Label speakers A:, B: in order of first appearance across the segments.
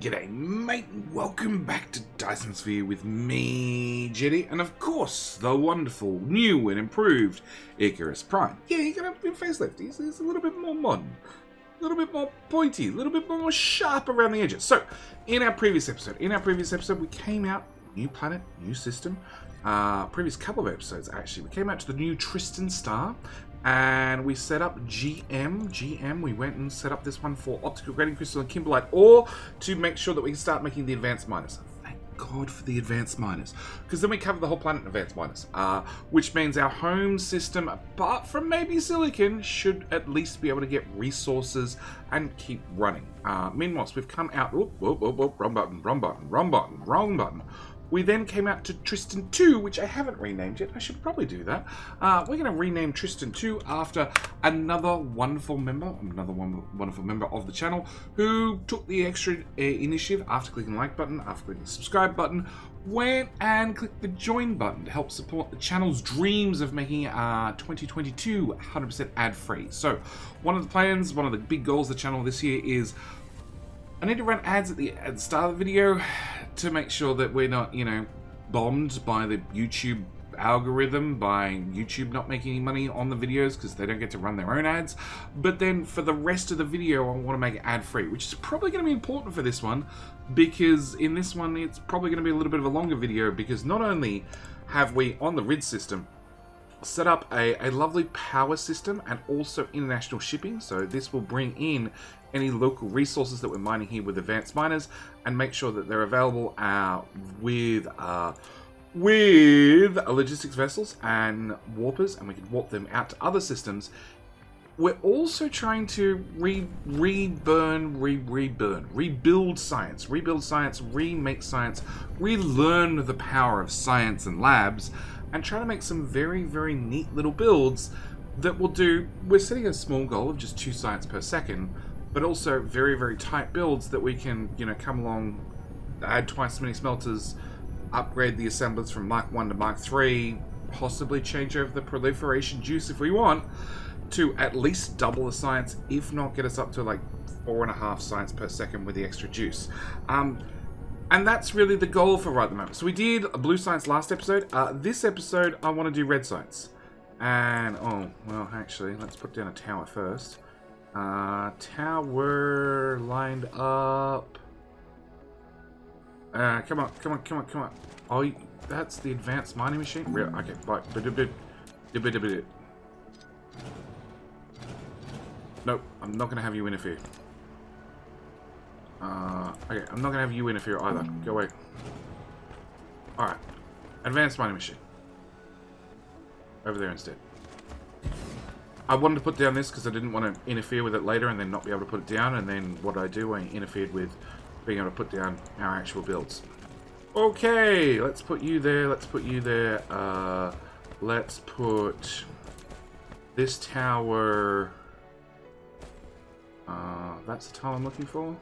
A: G'day mate, welcome back to Dyson Sphere with me, Jetty, and of course, the wonderful, new and improved Icarus Prime. Yeah, he got a bit facelift, he's a little bit more modern, a little bit more pointy, a little bit more sharp around the edges. So, in our previous episode, we came out, new planet, new system, previous couple of episodes actually, we came out to the new Tristan star, and we set up GM. We went and set up this one for optical grading crystal and kimberlite ore to make sure that we can start making the advanced miners. Thank God for the advanced miners, because then we cover the whole planet in advanced miners, which means our home system, apart from maybe silicon, should at least be able to get resources and keep running. Meanwhile, we've come out. Wrong button. We then came out to Tristan 2, which I haven't renamed yet. I should probably do that. We're going to rename Tristan 2 after another wonderful member of the channel who took the extra initiative after clicking the like button, after clicking the subscribe button, went and clicked the join button to help support the channel's dreams of making 2022 100% ad-free. So one of the plans, one of the big goals of the channel this year is I need to run ads at the start of the video to make sure that we're not, bombed by the YouTube algorithm, by YouTube not making any money on the videos because they don't get to run their own ads. But then for the rest of the video, I want to make it ad-free, which is probably going to be important for this one, because in this one, it's probably going to be a little bit of a longer video, because not only have we, on the RID system, set up a lovely power system and also international shipping. So this will bring in any local resources that we're mining here with advanced miners and make sure that they're available with logistics vessels and warpers, and we can warp them out to other systems. We're also trying to rebuild science, remake science, relearn the power of science and labs, and try to make some very, very neat little builds that will do. We're setting a small goal of just 2 science per second, but also very, very tight builds that we can, come along, add twice as many smelters, upgrade the assemblers from Mark 1 to Mark 3, possibly change over the proliferation juice if we want, to at least double the science, if not get us up to like 4.5 science per second with the extra juice. And that's really the goal for right at the moment. So we did a blue science last episode. This episode, I want to do red science. And, actually, let's put down a tower first. Tower lined up. Come on. Oh, that's the advanced mining machine? Real? Okay, right. Nope, I'm not going to have you interfere. Okay, I'm not going to have you interfere either. Go away. Alright. Advanced mining machine. Over there instead. I wanted to put down this because I didn't want to interfere with it later and then not be able to put it down, and then what I do, I interfered with being able to put down our actual builds. Okay, let's put you there, let's put this tower... that's the tower I'm looking for.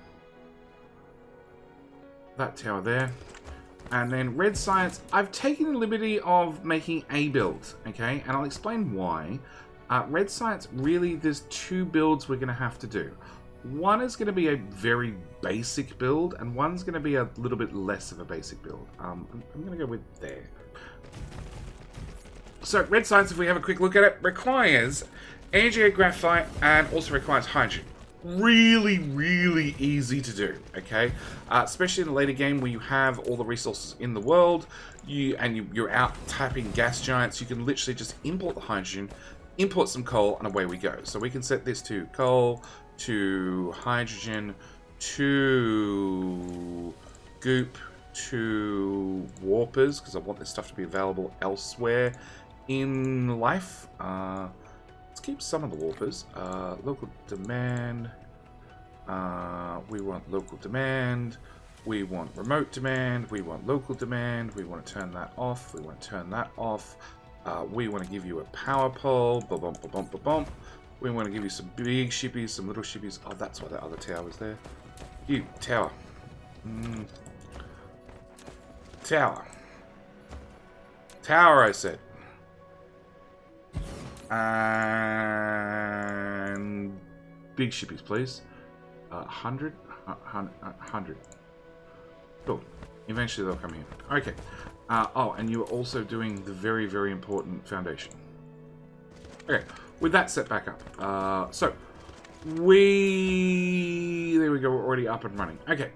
A: That tower there. And then red science, I've taken the liberty of making a build, okay? And I'll explain why. Red science, really, there's 2 builds we're going to have to do. One is going to be a very basic build, and one's going to be a little bit less of a basic build. I'm going to go with there. So red science, if we have a quick look at it, requires energy graphite and also requires hydrogen. Really, really easy to do, okay? Especially in the later game where you have all the resources in the world, you're out tapping gas giants, you can literally just import the hydrogen, import some coal, and away we go. So we can set this to coal, to hydrogen, to goop, to warpers, because I want this stuff to be available elsewhere in life. Let's keep some of the warpers. Local demand. We want local demand. We want remote demand. We want local demand. We want to turn that off. We want to turn that off. We want to give you a power pole. Ba-bump. We want to give you some big shippies, some little shippies. Oh, that's why that other tower was there. You, tower. Tower. Tower, I said. And big shippies, please. 100. Cool. Eventually they'll come here. Okay. Oh, and you are also doing the very, very important foundation. Okay. With that set back up. So, there we go. We're already up and running. Okay.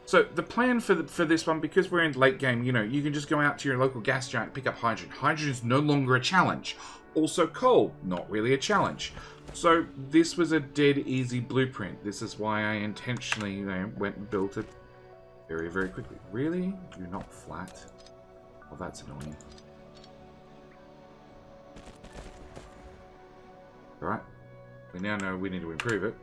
A: So the plan for this one, because we're in late game, you know, you can just go out to your local gas giant, pick up hydrogen. Hydrogen is no longer a challenge. Also coal, not really a challenge. So this was a dead easy blueprint. This is why I intentionally, you know, went and built it very, very quickly. Really? You're not flat? Oh, that's annoying. Alright. We now know we need to improve it.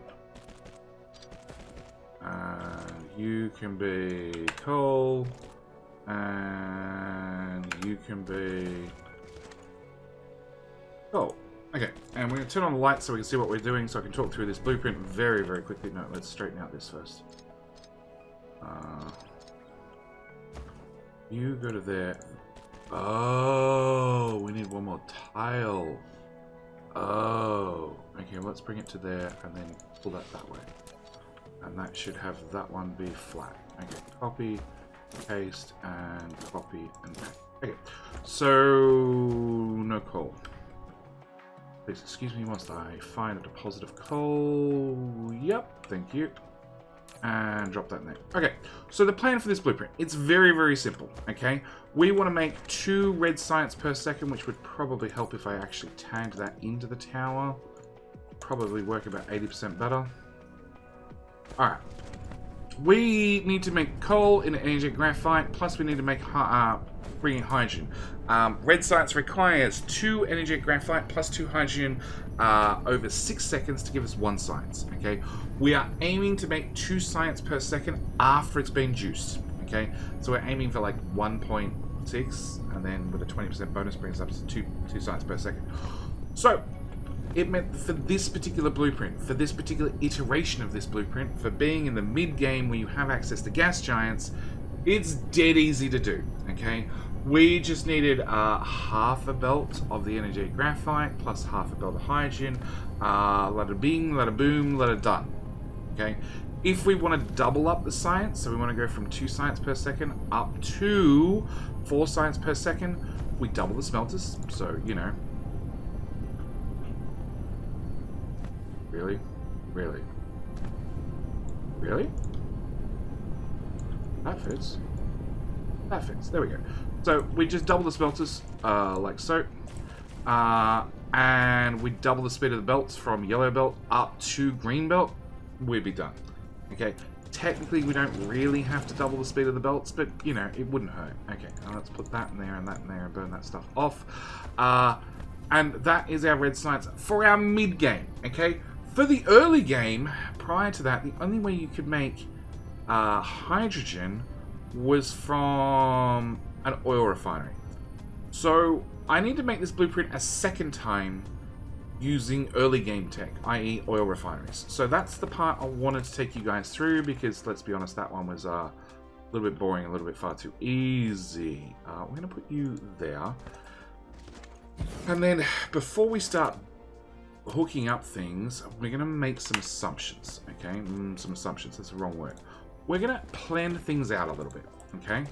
A: You can be coal, and you can be coal. Okay, and we're going to turn on the lights so we can see what we're doing, so I can talk through this blueprint very, very quickly. No, let's straighten out this first. You go to there. Oh, we need one more tile. Oh, okay, let's bring it to there and then pull that way. And that should have that one be flat. Okay, copy, paste, and copy, and paste. Okay, so no coal. Please excuse me whilst I find a deposit of coal. Yep, thank you. And drop that in there. Okay, so the plan for this blueprint, it's very, very simple, okay? We want to make 2 red science per second, which would probably help if I actually tagged that into the tower. Probably work about 80% better. Alright. We need to make coal in energetic graphite, plus we need to make bring in hydrogen. Red science requires 2 energetic graphite plus 2 hydrogen over 6 seconds to give us 1 science. Okay, we are aiming to make 2 science per second after it's been juiced. Okay, so we're aiming for like 1.6, and then with a 20% bonus brings us up to 2 science per second. So it meant for this particular blueprint, for this particular iteration of this blueprint, for being in the mid-game where you have access to gas giants, it's dead easy to do, okay? We just needed half a belt of the energetic graphite, plus half a belt of hydrogen, let it bing, let it boom, let it done, okay? If we want to double up the science, so we want to go from 2 science per second up to 4 science per second, we double the smelters, so, you know, Really? Really? Really? That fits. That fits. There we go. So we just double the smelters, like so. And we double the speed of the belts from yellow belt up to green belt. We'd be done. Okay. Technically, we don't really have to double the speed of the belts, but, you know, it wouldn't hurt. Okay, now let's put that in there and that in there and burn that stuff off. And that is our red science for our mid-game, okay? For the early game, prior to that, the only way you could make hydrogen was from an oil refinery. So I need to make this blueprint a second time using early game tech, i.e. oil refineries. So that's the part I wanted to take you guys through, because let's be honest, that one was a little bit boring, a little bit far too easy. We're going to put you there. And then before we start hooking up things, we're going to make some assumptions, okay? Some assumptions, that's the wrong word. We're going to plan things out a little bit, okay?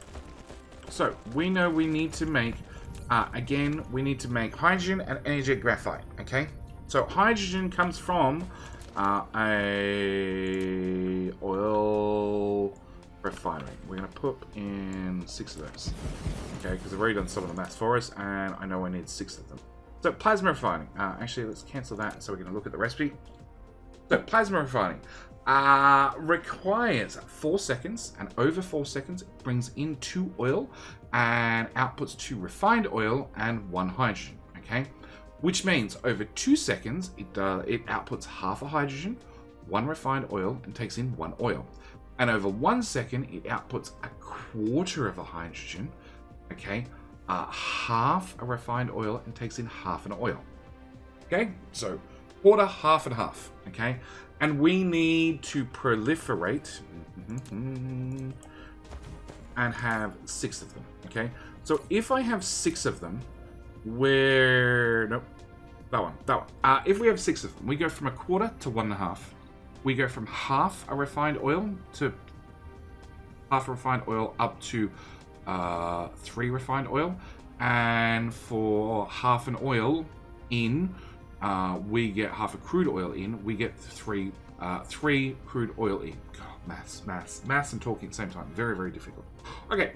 A: So we know we need to make, again, we need to make hydrogen and energetic graphite, okay? So hydrogen comes from a oil refinery. We're going to put in 6 of those, okay? Because I've already done some of the maths for us, and I know I need 6 of them. So plasma refining. Actually, let's cancel that so we can look at the recipe. So plasma refining requires 4 seconds, and over 4 seconds it brings in 2 oil and outputs 2 refined oil and 1 hydrogen. Okay, which means over 2 seconds it outputs half a hydrogen, 1 refined oil, and takes in 1 oil. And over 1 second it outputs a quarter of a hydrogen. Okay. Half a refined oil and takes in half an oil. Okay, so quarter, half, and half. Okay, and we need to proliferate and have 6 of them. Okay, so if I have 6 of them, nope, that one. If we have 6 of them, we go from a quarter to 1.5. We go from half a refined oil to half refined oil up to 3 refined oil. And for half an oil in, we get half a crude oil in. We get 3 crude oil in. God, maths and talking at the same time. Very, very difficult. Okay,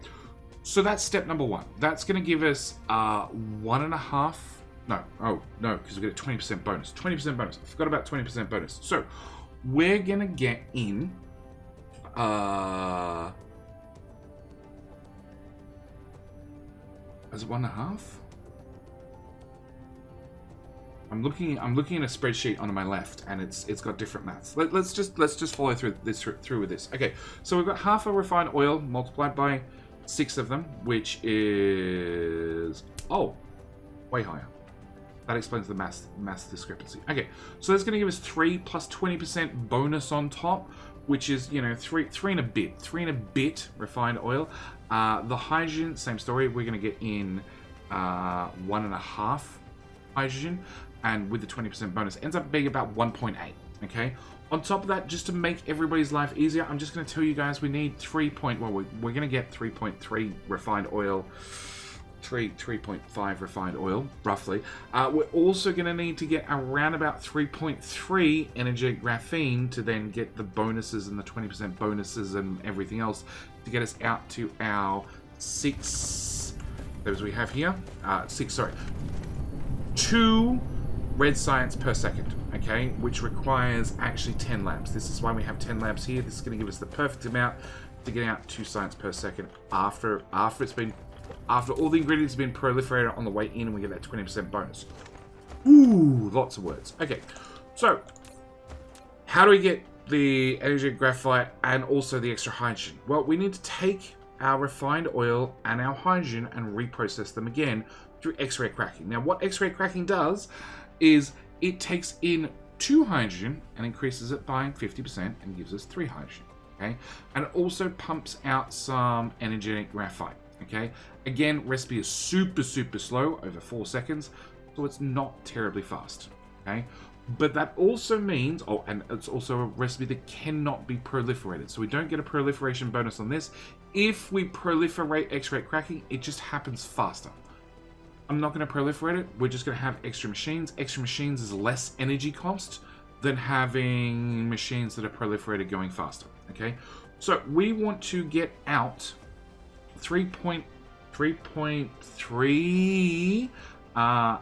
A: so that's step number 1. That's going to give us 1.5. No, because we get a 20% bonus. 20% bonus. I forgot about 20% bonus. So we're going to get in. Is it 1.5? I'm looking at a spreadsheet on my left, and it's got different maths. Let's just follow through with this. Okay, so we've got half a refined oil multiplied by 6 of them, which is way higher. That explains the maths discrepancy. Okay, so that's going to give us 3 plus 20% bonus on top, which is, you know, 3 and a bit refined oil. The hydrogen, same story. We're going to get in 1.5 hydrogen, and with the 20% bonus, ends up being about 1.8. Okay. On top of that, just to make everybody's life easier, I'm just going to tell you guys we need we're going to get 3.3 refined oil. 3.5 refined oil, roughly. We're also going to need to get around about 3.3 energetic graphene to then get the bonuses and the 20% bonuses and everything else to get us out to our 6, as we have here, 2 red science per second, okay, which requires actually 10 lamps. This is why we have 10 lamps here. This is going to give us the perfect amount to get out 2 science per second after all the ingredients have been proliferated on the way in, and we get that 20% bonus. Ooh, lots of words. Okay, so how do we get the energetic graphite and also the extra hydrogen? Well, we need to take our refined oil and our hydrogen and reprocess them again through X-ray cracking. Now, what X-ray cracking does is it takes in 2 hydrogen and increases it by 50% and gives us 3 hydrogen. Okay, and it also pumps out some energetic graphite. Okay, again, recipe is super slow, over 4 seconds, so it's not terribly fast. Okay, but that also means, and it's also a recipe that cannot be proliferated, so we don't get a proliferation bonus on this. If we proliferate X-ray cracking, it just happens faster. I'm not going to proliferate it. We're just going to have extra machines. Extra machines is less energy cost than having machines that are proliferated going faster. Okay, so we want to get out 3.3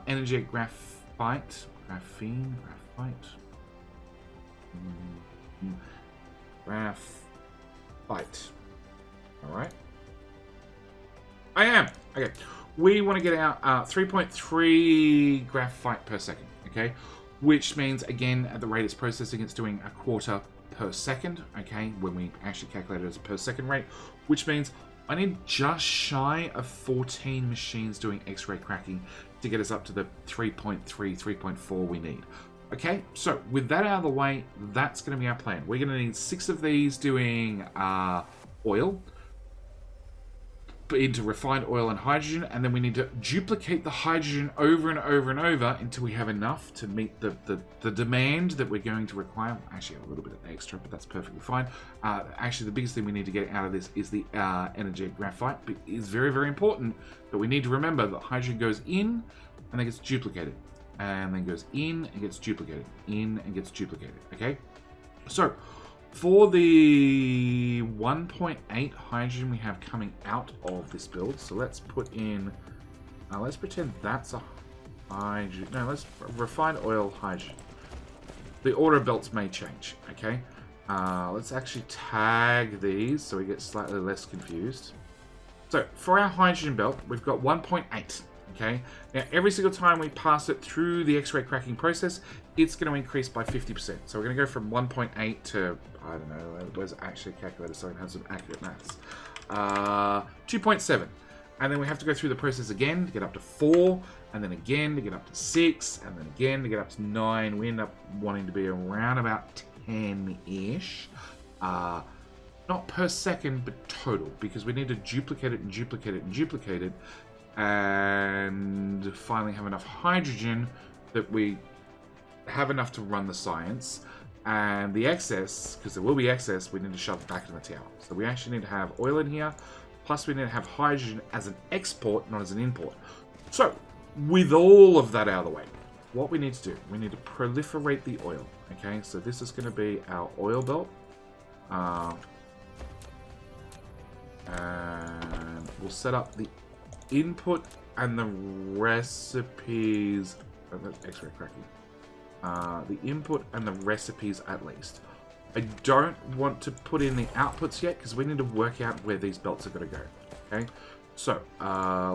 A: energetic graphite. Alright. I am. Okay. We want to get out 3.3 graphite per second. Okay. Which means, again, at the rate it's processing, it's doing 1/4 per second. Okay. When we actually calculate it as a per second rate. Which means I need just shy of 14 machines doing X-ray cracking to get us up to the 3.3, 3.4 we need. Okay, so with that out of the way, that's going to be our plan. We're going to need 6 of these doing oil into refined oil and hydrogen, and then we need to duplicate the hydrogen over and over and over until we have enough to meet the demand that we're going to require. Actually, a little bit extra, but that's perfectly fine. Actually, the biggest thing we need to get out of this is the energetic graphite. But it's very, very important that we need to remember that hydrogen goes in and then gets duplicated, and then goes in and gets duplicated, in and gets duplicated. Okay, so for the 1.8 hydrogen we have coming out of this build, so let's put in, let's pretend that's a hydrogen. No, let's refined oil hydrogen. The order of belts may change. Okay, let's actually tag these so we get slightly less confused. So for our hydrogen belt, we've got 1.8. Okay, now every single time we pass it through the X-ray cracking process, it's going to increase by 50%. So we're going to go from 1.8 to, I don't know, where's it actually calculated so I can have some accurate maths. 2.7. And then we have to go through the process again to get up to 4, and then again to get up to 6, and then again to get up to 9. We end up wanting to be around about 10-ish. Not per second, but total, because we need to duplicate it and duplicate it and duplicate it, and finally have enough hydrogen that we have enough to run the science, And the excess, because there will be excess, we need to shove it back in the tower. So we actually need to have oil in here, plus we need to have hydrogen as an export, not as an import. So, with all of that out of the way, what we need to do, we need to proliferate the oil. Okay, so this is going to be our oil belt. And we'll set up the input and the recipes. Oh, that's X-ray cracking. The input and the recipes at least. I don't want to put in the outputs yet because we need to work out where these belts are going to go. Okay, so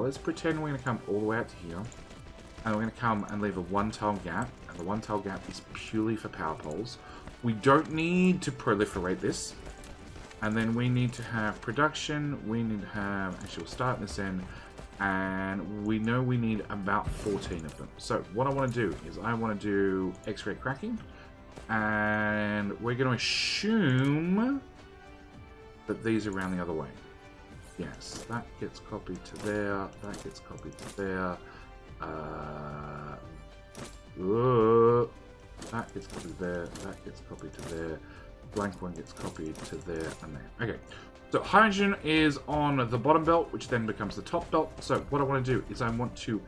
A: let's pretend we're going to come all the way out to here, and we're going to come and leave a one-tile gap, and the one-tile gap is purely for power poles. We don't need to proliferate this, and then we need to have production. We need to have, actually we'll start this end, and we know we need about 14 of them. So what I want to do is I want to do X-ray cracking, and we're going to assume that these are around the other way. Yes, that gets copied to there, that gets copied to there, that gets copied there, that gets copied to there, blank one gets copied to there and there. Okay. So hydrogen is on the bottom belt, which then becomes the top belt. So what I want to do is I want to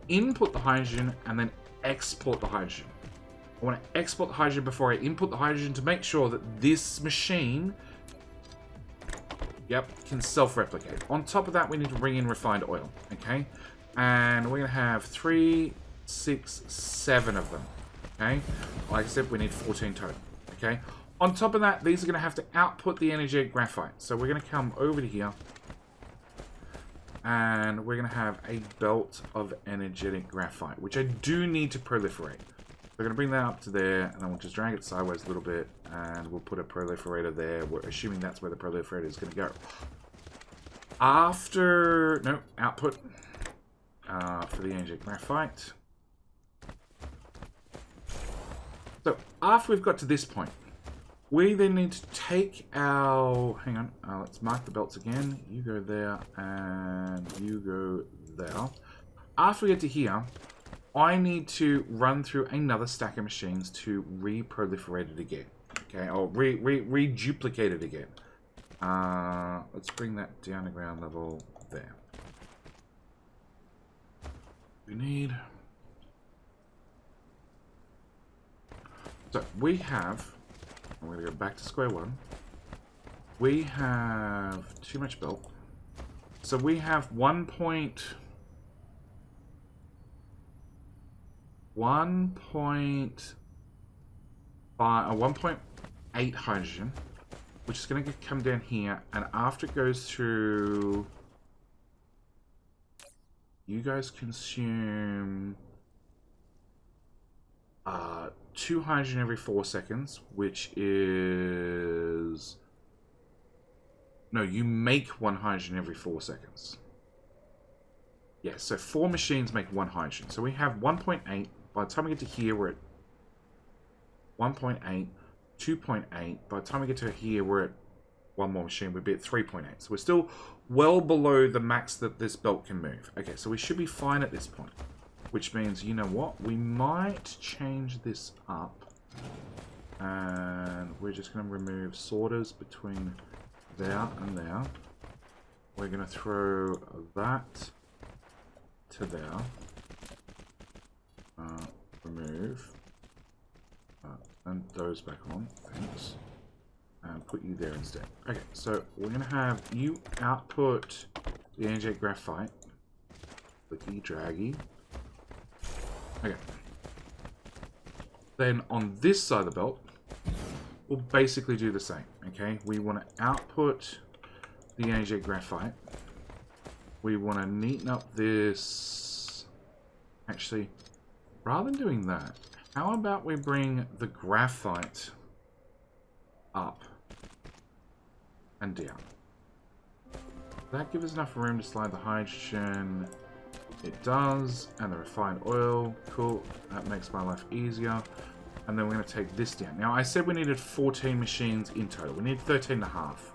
A: input the hydrogen and then export the hydrogen. I want to export the hydrogen before I input the hydrogen to make sure that this machine, can self-replicate. On top of that, we need to bring in refined oil, okay? And we're going to have 3, 6, 7 of them, okay? Like I said, we need 14 total, okay? On top of that, these are going to have to output the energetic graphite. So we're going to come over to here, and we're going to have a belt of energetic graphite, which I do need to proliferate. We're going to bring that up to there, and then we'll just drag it sideways a little bit, and we'll put a proliferator there. We're assuming that's where the proliferator is going to go. After, no, output for the energetic graphite. So after we've got to this point, we then need to take our, hang on, let's mark the belts again. You go there, and you go there. After we get to here, I need to run through another stack of machines to re-proliferate it again. Okay, or re-duplicate it again. Let's bring that down to ground level there. We need... So, we have... I'm going to go back to square one. We have too much belt. So we have 1.8 hydrogen, which is going to come down here, and after it goes through, you guys consume 2 hydrogen every 4 seconds, which is... No, you make 1 hydrogen every 4 seconds. Yeah, so 4 machines make 1 hydrogen. So we have 1.8. By the time we get to here, we're at 1.8, 2.8. By the time we get to here, we're at 1 more machine. We'd be at 3.8. So we're still well below the max that this belt can move. Okay, so we should be fine at this point. Which means, you know what? We might change this up. And we're just going to remove sorters between there and there. We're going to throw that to there. Remove. And those back on. Thanks. And put you there instead. Okay, so we're going to have you output the energetic graphite. Clicky, draggy. Okay. Then on this side of the belt, we'll basically do the same. Okay, we want to output the energetic graphite. We want to neaten up this. Actually, rather than doing that, how about we bring the graphite up and down? That gives us enough room to slide the hydrogen. It does, and the refined oil, cool, that makes my life easier. And then we're going to take this down. Now, I said we needed 14 machines in total. We need 13 and a half.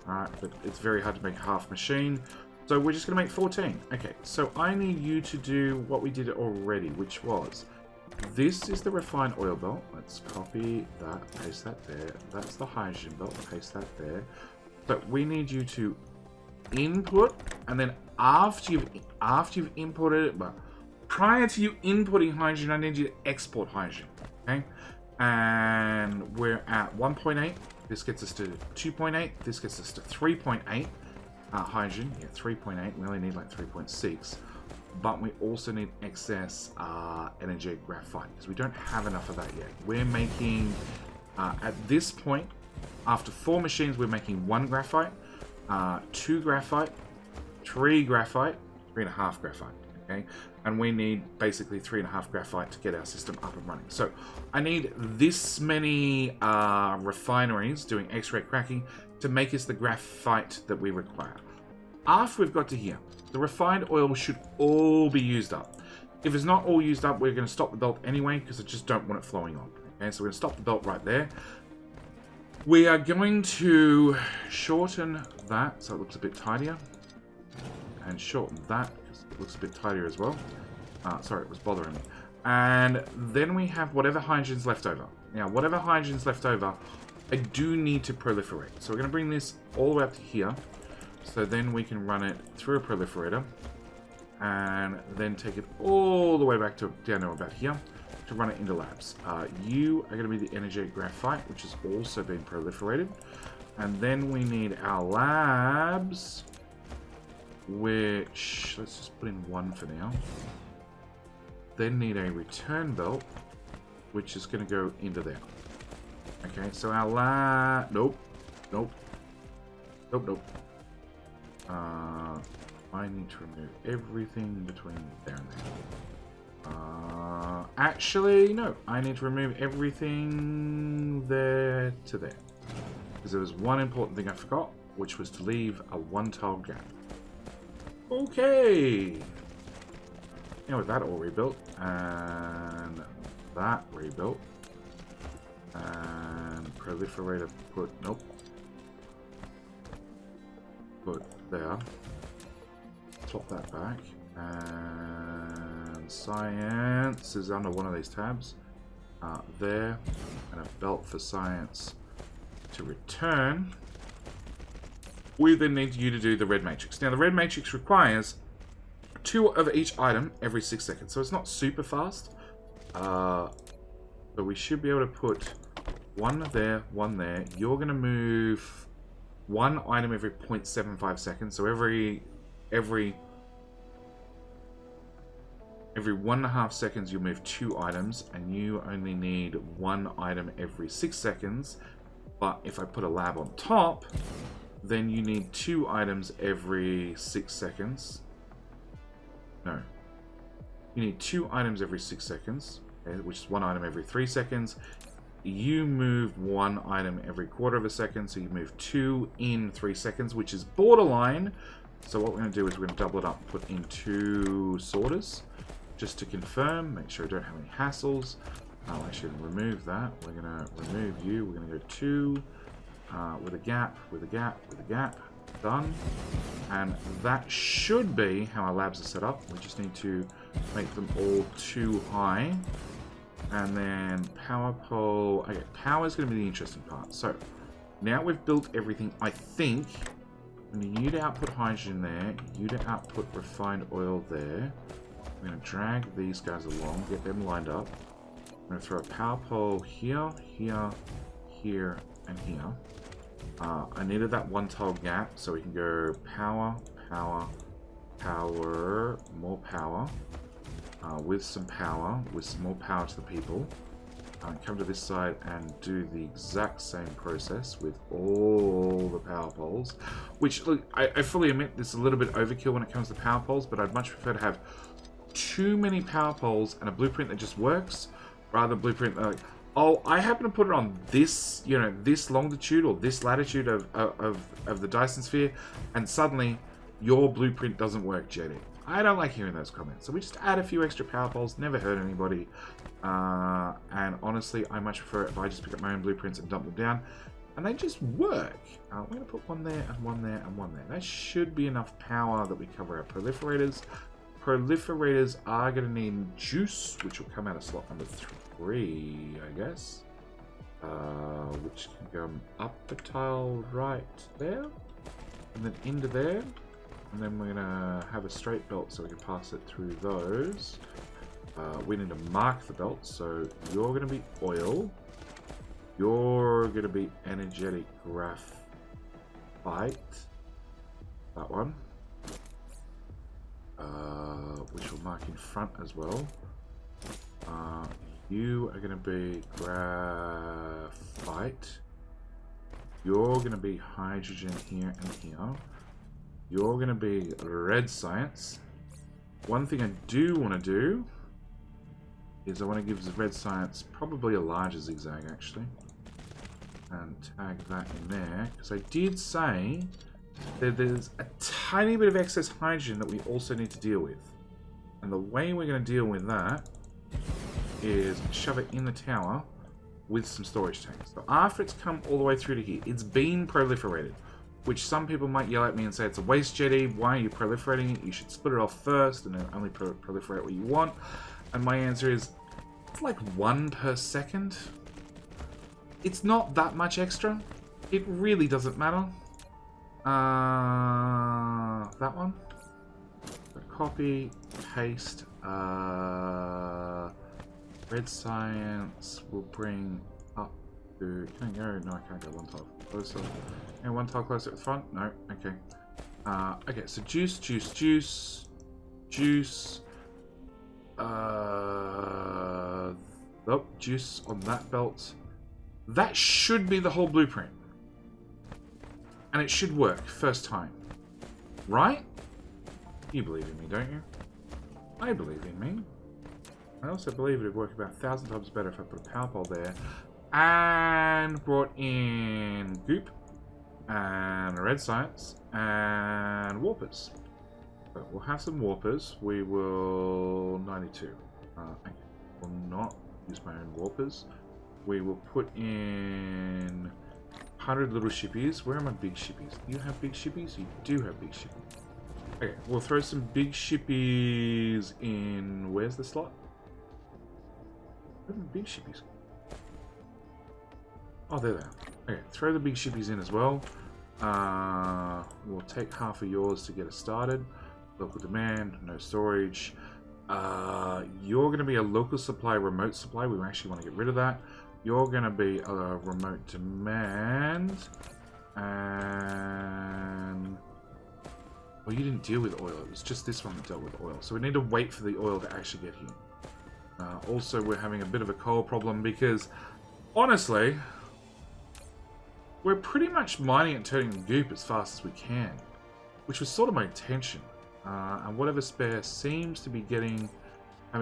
A: Alright, but it's very hard to make a half machine. So we're just going to make 14. Okay, so I need you to do what we did already, which was this is the refined oil belt. Let's copy that, paste that there. That's the hydrogen belt, paste that there. But we need you to input, and then after you've inputted it, but prior to you inputting hydrogen, I need you to export hydrogen. Okay, and we're at 1.8. This gets us to 2.8. This gets us to 3.8 hydrogen. Yeah, 3.8. We only need like 3.6. But we also need excess energetic graphite because we don't have enough of that yet. We're making, at this point, after 4 machines, we're making 1 graphite, 2 graphite, 3 graphite, 3.5 graphite. Okay, and we need basically 3.5 graphite to get our system up and running. So I need this many refineries doing X-ray cracking to make us the graphite that we require. After we've got to here, the refined oil should all be used up. If it's not all used up, we're going to stop the belt anyway because I just don't want it flowing on. Okay, so we're going to stop the belt right there. We are going to shorten that so it looks a bit tidier, and shorten that because it looks a bit tidier as well. Sorry, it was bothering me. And then we have whatever hydrogen's left over. Now, whatever hydrogen's left over, I do need to proliferate. So we're going to bring this all the way up to here. So then we can run it through a proliferator and then take it all the way back to down to about here to run it into labs. You are going to be the energetic graphite, which has also been proliferated. And then we need our labs, which, let's just put in 1 for now. Then need a return belt, which is going to go into there. Okay, so our lab, nope. I need to remove everything between there and there. Actually, no. I need to remove everything there to there. Because there was one important thing I forgot, which was to leave a 1-tile gap. Okay. Now with that all rebuilt, and that rebuilt, and proliferator put, nope. Put there. Swap that back, and science is under one of these tabs. There, and a belt for science to return. We then need you to do the red matrix. Now the red matrix requires 2 of each item every 6 seconds, so it's not super fast, but we should be able to put 1 there, 1 there. You're going to move 1 item every 0.75 seconds, so every 1.5 seconds you'll move 2 items, and you only need 1 item every 6 seconds. But if I put a lab on top, then you need 2 items every 6 seconds. No. You need 2 items every 6 seconds, okay, which is 1 item every 3 seconds. You move 1 item every 1/4 of a second, so you move 2 in 3 seconds, which is borderline. So what we're going to do is we're going to double it up, put in 2 sorters, just to confirm, make sure I don't have any hassles. I'll actually remove that. We're going to remove you. We're going to go 2 with a gap, with a gap, with a gap. Done. And that should be how our labs are set up. We just need to make them all 2 high. And then power pole. Okay, power is going to be the interesting part. So now we've built everything. I think we need you to output hydrogen there, you to output refined oil there. I'm going to drag these guys along, get them lined up. I'm going to throw a power pole here, here, here, and here. I needed that 1-tile gap so we can go power, power, power, more power. With some more power to the people. Come to this side and do the exact same process with all the power poles. Which, look, I fully admit this is a little bit overkill when it comes to power poles, but I'd much prefer to have too many power poles and a blueprint that just works, rather than blueprint that, like, oh, I happen to put it on this, you know, this longitude or this latitude of the Dyson Sphere, and suddenly your blueprint doesn't work, Jetty. I don't like hearing those comments. So we just add a few extra power poles, never hurt anybody. And honestly, I much prefer it if I just pick up my own blueprints and dump them down. And they just work. We're going to put 1 there, and 1 there, and 1 there. That should be enough power that we cover our proliferators. proliferators are going to need juice, which will come out of slot number 3, I guess. Which can go up a tile right there, and then into there. And then we're going to have a straight belt so we can pass it through those. We need to mark the belt, so you're going to be oil. You're going to be energetic graphite. That one. Which will mark in front as well. You are going to be graphite. You're going to be hydrogen here and here. You're going to be red science. One thing I do want to do is I want to give the red science probably a larger zigzag actually. And tag that in there. Because I did say that there's a tiny bit of excess hydrogen that we also need to deal with. And the way we're going to deal with that is shove it in the tower with some storage tanks. So after it's come all the way through to here, it's been proliferated. Which some people might yell at me and say it's a waste jetty. Why are you proliferating it? You should split it off first and then only proliferate what you want. And my answer is, it's like 1 per second. It's not that much extra. It really doesn't matter. That one. So copy, paste. Red science will bring up to. Can I go? No, I can't go 1 tile closer. And 1 tile closer at the front? No. Okay. Okay. So juice. Oh, juice on that belt. That should be the whole blueprint. And it should work first time. Right? You believe in me, don't you? I believe in me. I also believe it would work about 1,000 times better if I put a power pole there. And brought in goop. And red science. And warpers. So we'll have some warpers. We will... 92. Okay. Will not use my own warpers. We will put in 100 little shippies. Where are my big shippies? Do you have big shippies? You do have big shippies. Okay, we'll throw some big shippies in... Where's the slot? Where are my big shippies? Oh, there they are. Okay, throw the big shippies in as well. We'll take half of yours to get us started. Local demand, no storage. You're going to be a local supply, remote supply. We actually want to get rid of that. You're going to be a remote demand. And... Well, you didn't deal with oil. It was just this one that dealt with oil. So we need to wait for the oil to actually get here. Also, we're having a bit of a coal problem because, honestly, we're pretty much mining and turning goop as fast as we can. Which was sort of my intention. And whatever spare seems to be having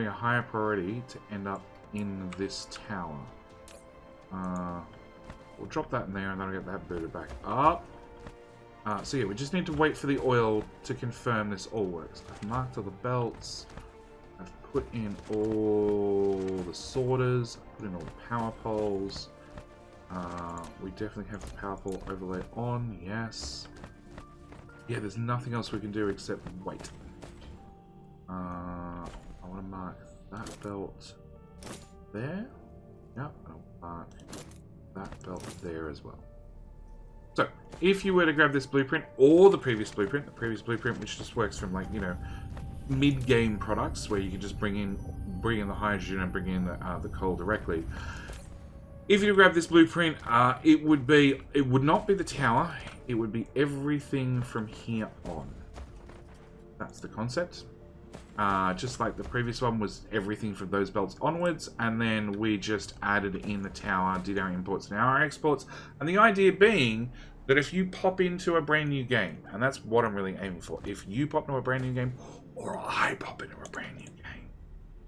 A: a higher priority to end up in this tower. We'll drop that in there and then I'll get that booted back up. So yeah, we just need to wait for the oil to confirm this all works. I've marked all the belts. I've put in all the sorters. I've put in all the power poles. We definitely have the power pole overlay on, yes. Yeah, there's nothing else we can do except wait. I want to mark that belt there. Yep, and I'll mark that belt there as well. So, if you were to grab this blueprint, or the previous blueprint which just works from, like, you know, mid-game products, where you can just bring in the hydrogen and bring in the coal directly. If you grab this blueprint, it would not be the tower, it would be everything from here on. That's the concept. Just like the previous one was everything from those belts onwards, and then we just added in the tower, did our imports and our exports, and the idea being that if you pop into a brand new game, and that's what I'm really aiming for, if you pop into a brand new game, or I pop into a brand new game,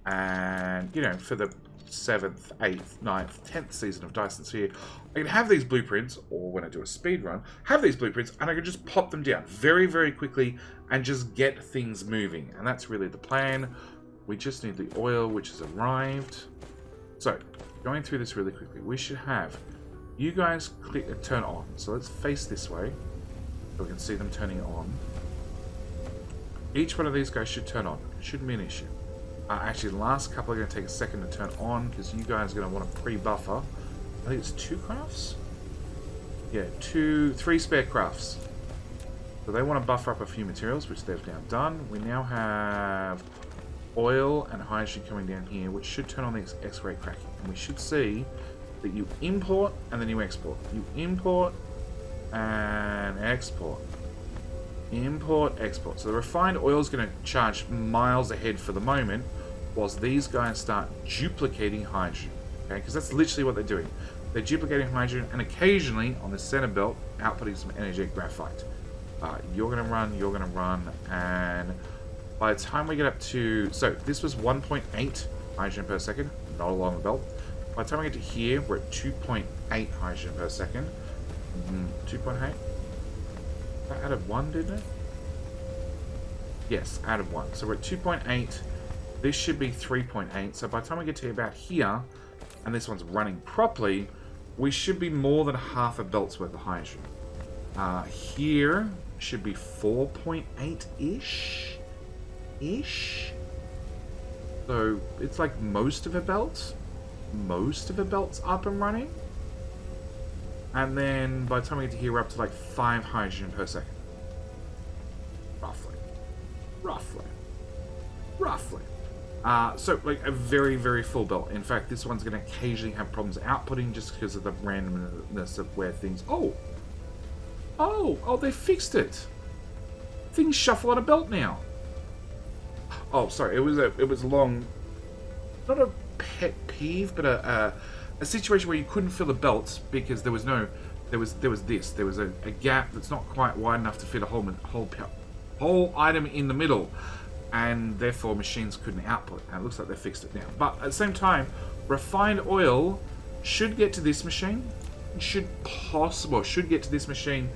A: and, you know, for the 7th, 8th, 9th, 10th season of Dyson Sphere, I can have these blueprints, or when I do a speed run, have these blueprints, and I can just pop them down very, very quickly and just get things moving. And that's really the plan. We just need the oil, which has arrived. So, going through this really quickly, we should have you guys turn on. So let's face this way so we can see them turning on. Each one of these guys should turn on. It shouldn't be an issue. Actually, the last couple are going to take a second to turn on because you guys are going to want to pre-buffer. I think it's 2 crafts? Yeah, 3 spare crafts. So they want to buffer up a few materials, which they've now done. We now have oil and hydrogen coming down here, which should turn on the X-ray cracking. And we should see that you import and then you export. You import and export. Import, export. So the refined oil is going to charge miles ahead for the moment, whilst these guys start duplicating hydrogen. Okay, because that's literally what they're doing. They're duplicating hydrogen and occasionally, on the center belt, outputting some energetic graphite. You're going to run, and by the time we get up to... So, this was 1.8 hydrogen per second, not along the belt. By the time we get to here, we're at 2.8 hydrogen per second. 2.8? That added 1, didn't it? Yes, added 1. So we're at 2.8. This should be 3.8. So by the time we get to about here, and this one's running properly, we should be more than half a belt's worth of hydrogen. Here should be 4.8-ish. So it's like most of a belt. Most of a belt's up and running. And then by the time we get to here, we're up to like 5 hydrogen per second. Roughly. So like a very, very full belt. In fact, this one's going to occasionally have problems outputting just because of the randomness of where things... Oh, they fixed it. Things shuffle on a belt now. Oh, sorry, it was long... Not a pet peeve, but a situation where you couldn't fill a belt because there was no... There was a gap that's not quite wide enough to fit a whole item in the middle, and therefore machines couldn't output. And it looks like they fixed it now. But at the same time, refined oil should get to this machine. Should get to this machine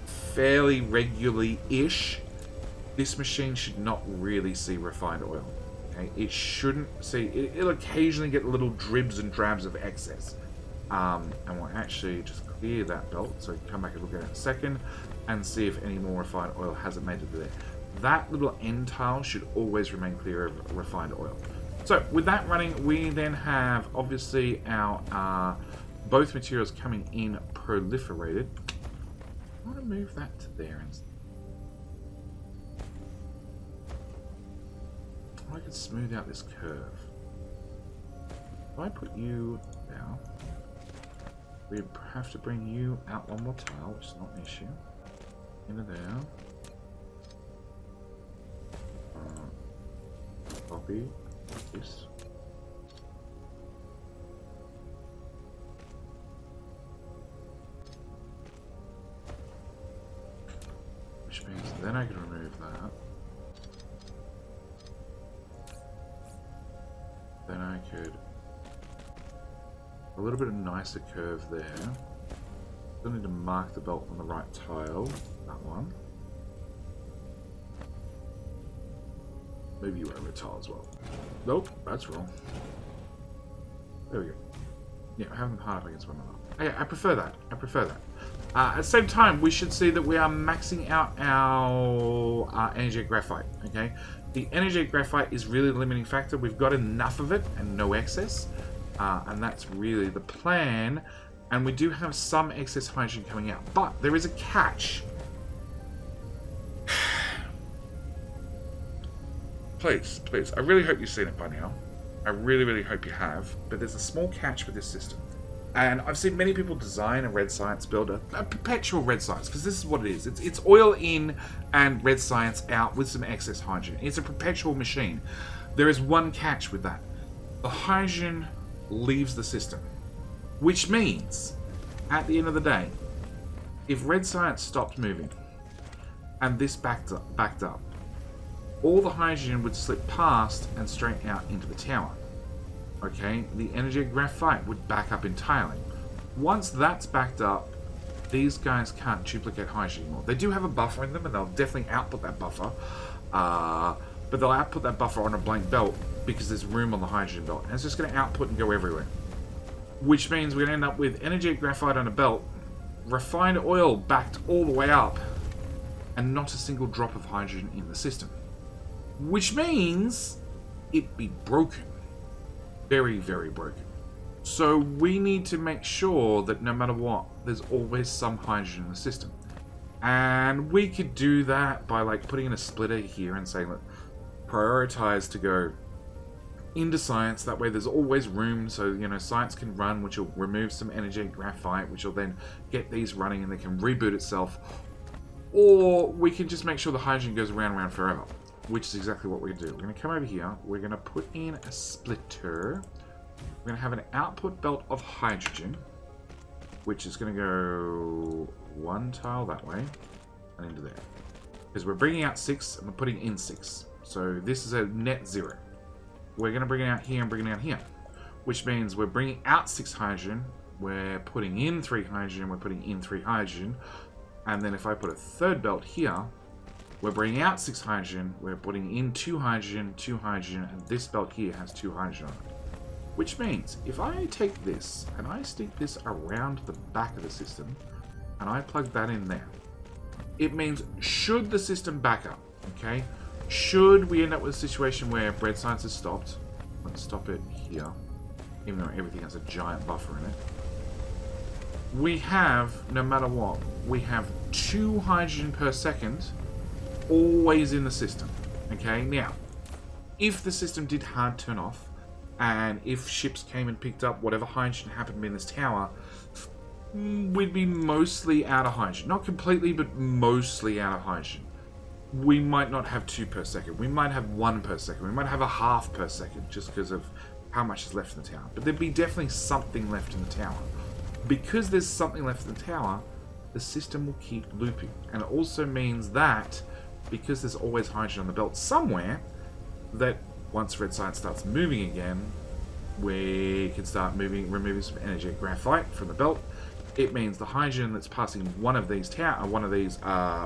A: fairly regularly-ish. This machine should not really see refined oil. Okay? It shouldn't see... It'll occasionally get little dribs and drabs of excess. And we'll actually just clear that belt, so we can come back and look at it in a second and see if any more refined oil hasn't made it there. That little end tile should always remain clear of refined oil. So with that running, we then have obviously our both materials coming in proliferated. I want to move that to there instead. I could smooth out this curve. If I put you down, we have to bring you out one more tile, which is not an issue. Into there. Copy this. Which means then I can remove that. Then I could... A little bit of nicer curve there. Still need to mark the belt on the right tile. That one. Maybe you over a tile as well. Nope, that's wrong. There we go. Yeah, I have them hard up against one another. Yeah, I prefer that. At the same time, we should see that we are maxing out our energetic graphite. Okay, the energetic graphite is really the limiting factor. We've got enough of it and no excess, and that's really the plan. And we do have some excess hydrogen coming out, but there is a catch. Please, I really hope you've seen it by now. I really, really hope you have. But there's a small catch with this system. And I've seen many people design a red science builder, a perpetual red science, because this is what it is. It's oil in and red science out with some excess hydrogen. It's a perpetual machine. There is one catch with that. The hydrogen leaves the system. Which means, at the end of the day, if red science stopped moving and this backed up, all the hydrogen would slip past and straight out into the tower. Okay, the energetic graphite would back up entirely. Once that's backed up, these guys can't duplicate hydrogen anymore. They do have a buffer in them, and they'll definitely output that buffer. But they'll output that buffer on a blank belt because there's room on the hydrogen belt, and it's just going to output and go everywhere. Which means we're going to end up with energetic graphite on a belt, refined oil backed all the way up, and not a single drop of hydrogen in the system. Which means it'd be broken. Very, very broken. So we need to make sure that no matter what, there's always some hydrogen in the system. And we could do that by like putting in a splitter here and saying, look, prioritize to go into science. That way there's always room, so you know science can run, which will remove some energetic graphite, which will then get these running and they can reboot itself. Or we can just make sure the hydrogen goes around and around forever, which is exactly what we're going to do. We're going to come over here, we're going to put in a splitter, we're going to have an output belt of hydrogen, which is going to go one tile that way and into there, because we're bringing out 6 and we're putting in 6, so this is a net 0. We're going to bring it out here and bring it out here, which means we're bringing out 6 hydrogen, we're putting in 3 hydrogen, we're putting in 3 hydrogen, and then if I put a third belt here, we're bringing out 6 hydrogen, we're putting in 2 hydrogen, 2 hydrogen, and this belt here has 2 hydrogen on it. Which means, if I take this and I stick this around the back of the system, and I plug that in there, it means should the system back up, okay? Should we end up with a situation where bread science is stopped, let's stop it here, even though everything has a giant buffer in it, we have, no matter what, we have 2 hydrogen per second always in the system, okay? Now, if the system did hard turn off, and if ships came and picked up whatever hydrogen happened to be in this tower, we'd be mostly out of hydrogen. Not completely, but mostly out of hydrogen. We might not have 2 per second. We might have 1 per second. We might have a half per second, just because of how much is left in the tower. But there'd be definitely something left in the tower. Because there's something left in the tower, the system will keep looping. And it also means that, because there's always hydrogen on the belt somewhere, that once red science starts moving again, we can start removing some energetic graphite from the belt. It means the hydrogen that's passing one of these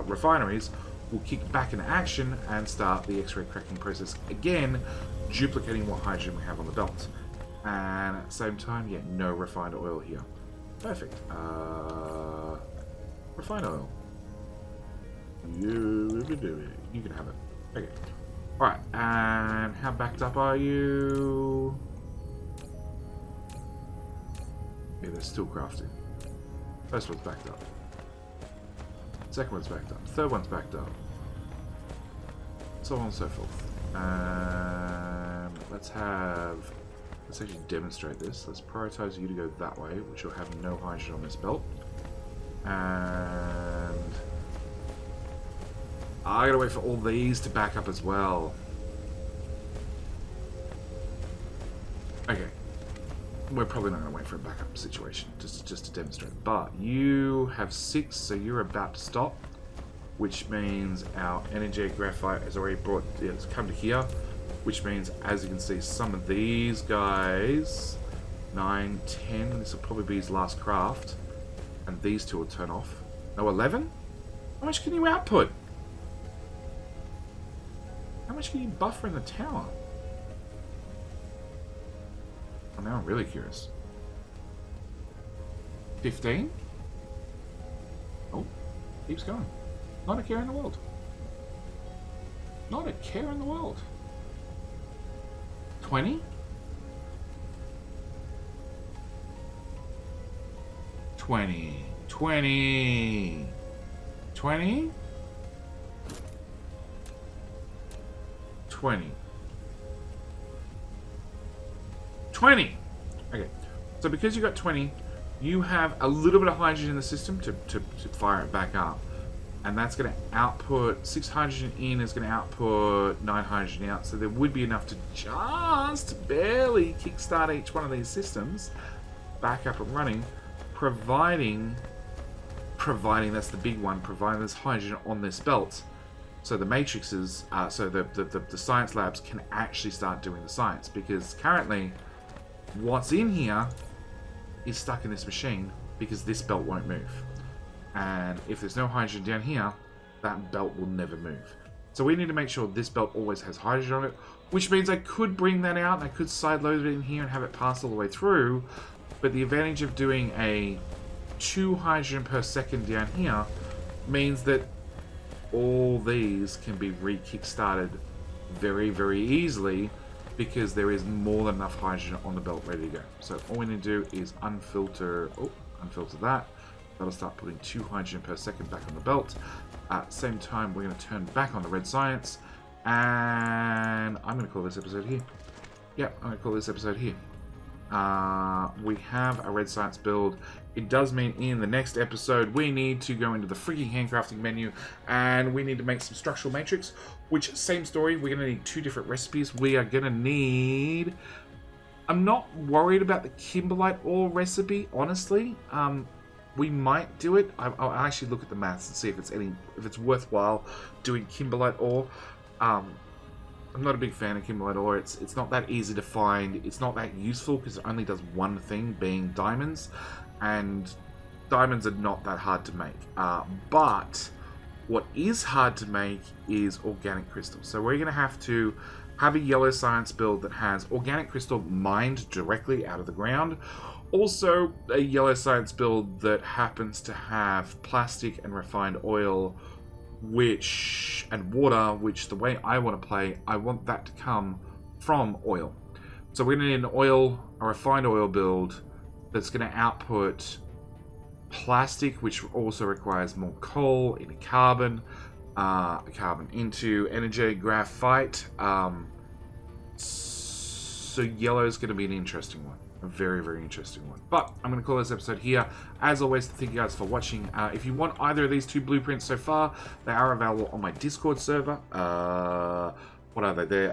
A: refineries will kick back into action and start the X-ray cracking process again, duplicating what hydrogen we have on the belt. And at the same time, yeah, no refined oil here. Perfect. Refined oil. You can have it. Okay. Alright, and how backed up are you? Yeah, they're still crafting. First one's backed up. Second one's backed up. Third one's backed up. So on and so forth. Let's actually demonstrate this. Let's prioritize you to go that way, which will have no hydrogen on this belt. And I gotta wait for all these to back up as well. Okay. We're probably not gonna wait for a backup situation, just to demonstrate. But you have 6, so you're about to stop, which means our energetic graphite has already it's come to here, which means, as you can see, some of these guys, 9, 10, this will probably be his last craft, and these 2 will turn off. No, 11? How much can you output? How much can you buffer in the tower? Oh, now I'm really curious. 15? Oh, keeps going. Not a care in the world. Not a care in the world. 20? 20. 20. 20? 20. 20! Okay, so because you got 20, you have a little bit of hydrogen in the system to fire it back up. And that's going to output 6 hydrogen in, is going to output 9 hydrogen out. So there would be enough to just barely kickstart each one of these systems back up and running, providing that's the big one, providing there's hydrogen on this belt. So the matrices, so the science labs can actually start doing the science, because currently what's in here is stuck in this machine because this belt won't move. And if there's no hydrogen down here, that belt will never move. So we need to make sure this belt always has hydrogen on it, which means I could bring that out and I could side load it in here and have it pass all the way through. But the advantage of doing a 2 hydrogen per second down here means that all these can be re-kickstarted very, very easily because there is more than enough hydrogen on the belt ready to go. So all we need to do is unfilter that. That'll start putting 2 hydrogen per second back on the belt. At the same time, we're going to turn back on the red science, and I'm going to call this episode here. Yep, I'm going to call this episode here. We have a red science build. It does mean in the next episode we need to go into the freaking handcrafting menu and we need to make some structural matrix, which, same story, we're going to need 2 different recipes. We are going to need... I'm not worried about the kimberlite ore recipe, honestly. We might do it. I'll actually look at the maths and see if it's worthwhile doing kimberlite ore. I'm not a big fan of kimberlite ore. It's not that easy to find. It's not that useful because it only does one thing, being diamonds, and diamonds are not that hard to make. But what is hard to make is organic crystal. So we're going to have a yellow science build that has organic crystal mined directly out of the ground. Also, a yellow science build that happens to have plastic and refined oil, and water, which the way I want to play, I want that to come from oil. So we're going to need a refined oil build that's going to output plastic, which also requires more coal into carbon, into energy graphite. So yellow is going to be an interesting one. A very, very interesting one. But I'm going to call this episode here. As always, thank you guys for watching. If you want either of these 2 blueprints so far, they are available on my Discord server. What are they?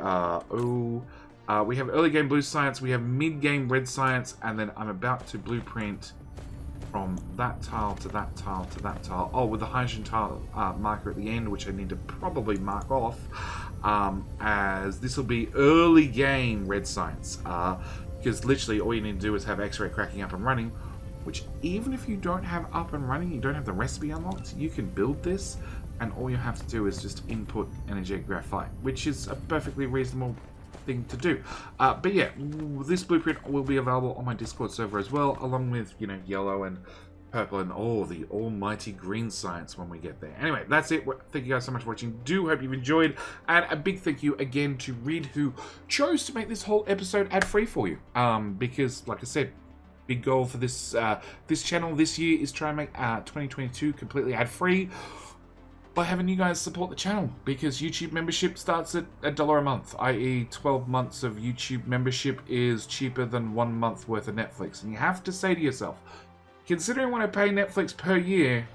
A: We have early game blue science, we have mid game red science, and then I'm about to blueprint from that tile to that tile to that tile. Oh, with the hydrogen tile marker at the end, which I need to probably mark off, as this will be early game red science. Because literally all you need to do is have X-ray cracking up and running, which even if you don't have up and running, you don't have the recipe unlocked, you can build this, and all you have to do is just input energetic graphite, which is a perfectly reasonable thing to do. But yeah, this blueprint will be available on my Discord server as well, along with, yellow and purple and the almighty green science when we get there. Anyway, that's it. Thank you guys so much for watching. Do hope you've enjoyed, and a big thank you again to Reed, who chose to make this whole episode ad-free for you. Because, like I said, big goal for this channel this year is try and make 2022 completely ad-free by having you guys support the channel, because YouTube membership starts at $1 a month, i.e. 12 months of YouTube membership is cheaper than 1 month worth of Netflix. And you have to say to yourself, considering what I pay Netflix per year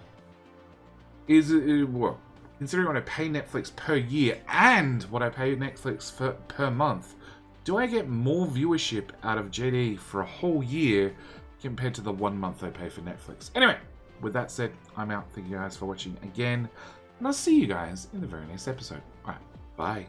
A: considering what I pay Netflix per year and what I pay Netflix per month, do I get more viewership out of JD for a whole year compared to the 1 month I pay for Netflix? Anyway, with that said, I'm out. Thank you guys for watching again, and I'll see you guys in the very next episode. Alright, bye.